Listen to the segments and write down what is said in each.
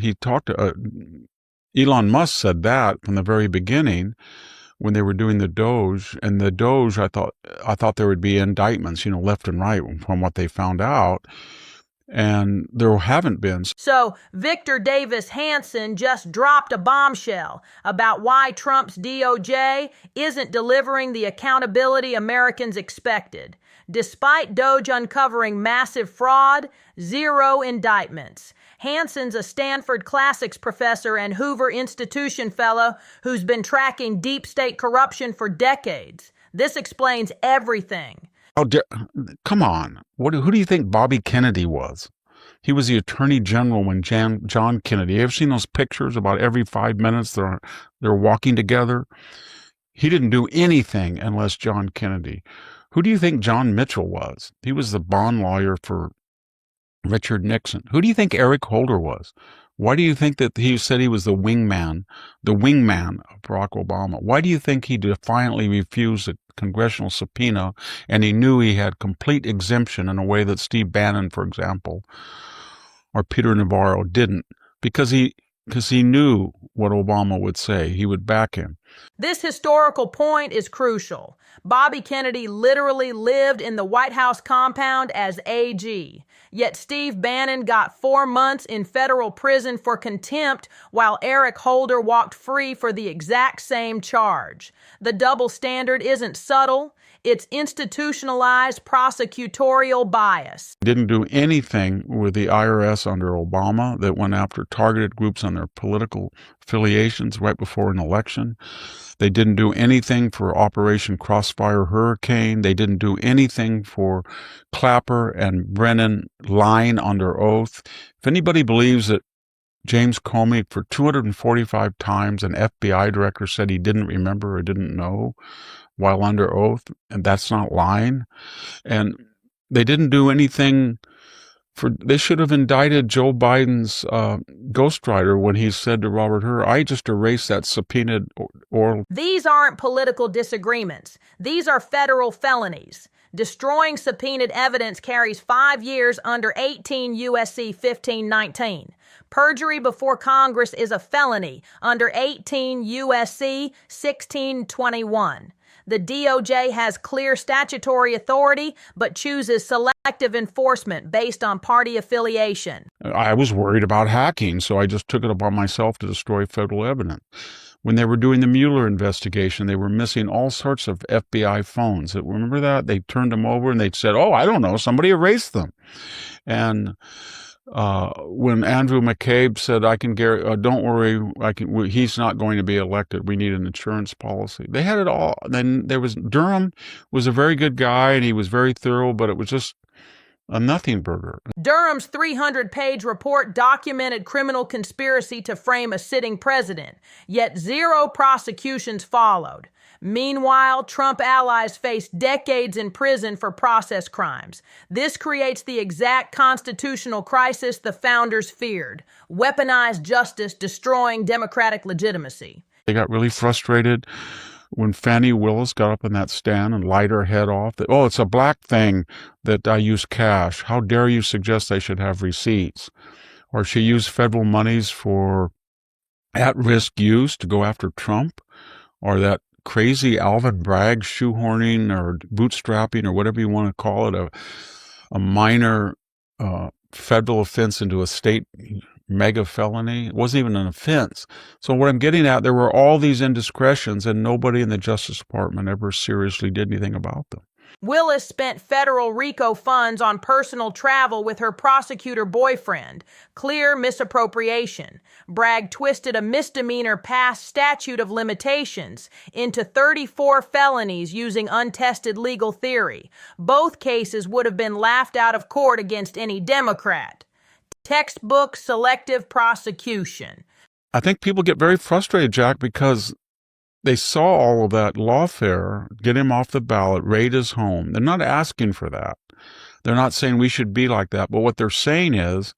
he talked to Elon Musk said that from the very beginning when they were doing the Doge. And the Doge, I thought there would be indictments, left and right from what they found out. And there haven't been. So Victor Davis Hanson just dropped a bombshell about why Trump's DOJ isn't delivering the accountability Americans expected. Despite Doge uncovering massive fraud, 0 indictments. Hanson's a Stanford Classics professor and Hoover Institution fellow who's been tracking deep state corruption for decades. This explains everything. Come on. Who do you think Bobby Kennedy was? He was the attorney general when John Kennedy. You ever seen those pictures about every 5 minutes they're walking together? He didn't do anything unless John Kennedy. Who do you think John Mitchell was? He was the bond lawyer for Richard Nixon. Who do you think Eric Holder was? Why do you think that he said he was the wingman of Barack Obama? Why do you think he defiantly refused a congressional subpoena and he knew he had complete exemption in a way that Steve Bannon, for example, or Peter Navarro didn't? Because he knew what Obama would say. He would back him. This historical point is crucial. Bobby Kennedy literally lived in the White House compound as AG. Yet Steve Bannon got 4 months in federal prison for contempt while Eric Holder walked free for the exact same charge. The double standard isn't subtle. It's institutionalized prosecutorial bias. Didn't do anything with the IRS under Obama that went after targeted groups on their political affiliations right before an election. They didn't do anything for Operation Crossfire Hurricane. They didn't do anything for Clapper and Brennan lying under oath. If anybody believes that James Comey, for 245 times, an FBI director said he didn't remember or didn't know while under oath, and that's not lying. And they didn't do anything they should have indicted Joe Biden's ghostwriter when he said to Robert Hur, I just erased that subpoenaed oral. These aren't political disagreements. These are federal felonies. Destroying subpoenaed evidence carries 5 years under 18 U.S.C. 1519. Perjury before Congress is a felony under 18 U.S.C. 1621. The DOJ has clear statutory authority, but chooses selective enforcement based on party affiliation. I was worried about hacking, so I just took it upon myself to destroy federal evidence. When they were doing the Mueller investigation, they were missing all sorts of FBI phones. Remember that? They turned them over and they said, oh, I don't know, somebody erased them. And when Andrew McCabe said, don't worry, he's not going to be elected. We need an insurance policy. They had it all. Then Durham was a very good guy and he was very thorough, but it was just a nothing burger. Durham's 300-page report documented criminal conspiracy to frame a sitting president, yet 0 prosecutions followed. Meanwhile, Trump allies face decades in prison for process crimes. This creates the exact constitutional crisis the founders feared: weaponized justice destroying democratic legitimacy. They got really frustrated when Fannie Willis got up in that stand and lied her head off that, oh, it's a black thing that I use cash. How dare you suggest I should have receipts? Or she used federal monies for at-risk use to go after Trump. Or that crazy Alvin Bragg shoehorning or bootstrapping or whatever you want to call it, a minor federal offense into a state mega felony. It wasn't even an offense. So what I'm getting at, there were all these indiscretions and nobody in the Justice Department ever seriously did anything about them. Willis spent federal RICO funds on personal travel with her prosecutor boyfriend. Clear misappropriation. Bragg twisted a misdemeanor past statute of limitations into 34 felonies using untested legal theory. Both cases would have been laughed out of court against any Democrat. Textbook selective prosecution. I think people get very frustrated, Jack, because they saw all of that lawfare, get him off the ballot, raid his home. They're not asking for that. They're not saying we should be like that. But what they're saying is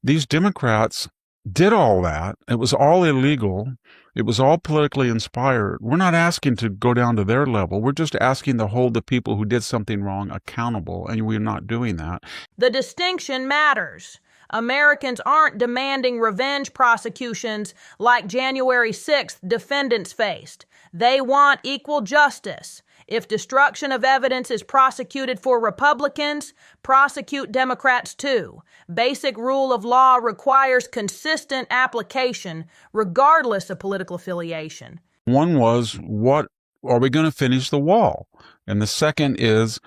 these Democrats did all that. It was all illegal. It was all politically inspired. We're not asking to go down to their level. We're just asking to hold the people who did something wrong accountable, and we're not doing that. The distinction matters. Americans aren't demanding revenge prosecutions like January 6th defendants faced. They want equal justice. If destruction of evidence is prosecuted for Republicans, prosecute Democrats too. Basic rule of law requires consistent application, regardless of political affiliation. One was, what are we going to finish the wall? And the second is,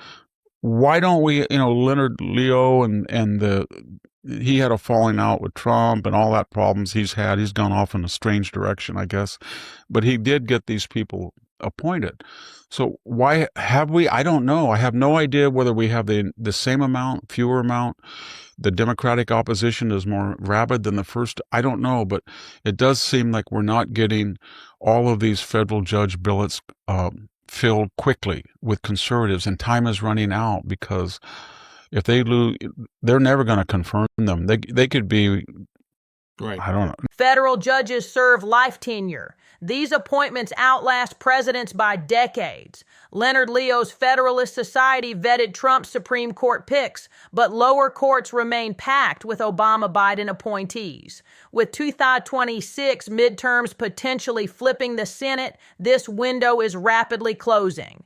why don't we, Leonard Leo he had a falling out with Trump and all that problems he's had. He's gone off in a strange direction, I guess. But he did get these people appointed. So why have we? I don't know. I have no idea whether we have the same amount, fewer amount. The Democratic opposition is more rabid than the first. I don't know, but it does seem like we're not getting all of these federal judge billets filled quickly with conservatives, and time is running out because if they lose, they're never going to confirm them. They could be, right. I don't know. Federal judges serve life tenure. These appointments outlast presidents by decades. Leonard Leo's Federalist Society vetted Trump's Supreme Court picks, but lower courts remain packed with Obama-Biden appointees. With 2026 midterms potentially flipping the Senate, this window is rapidly closing.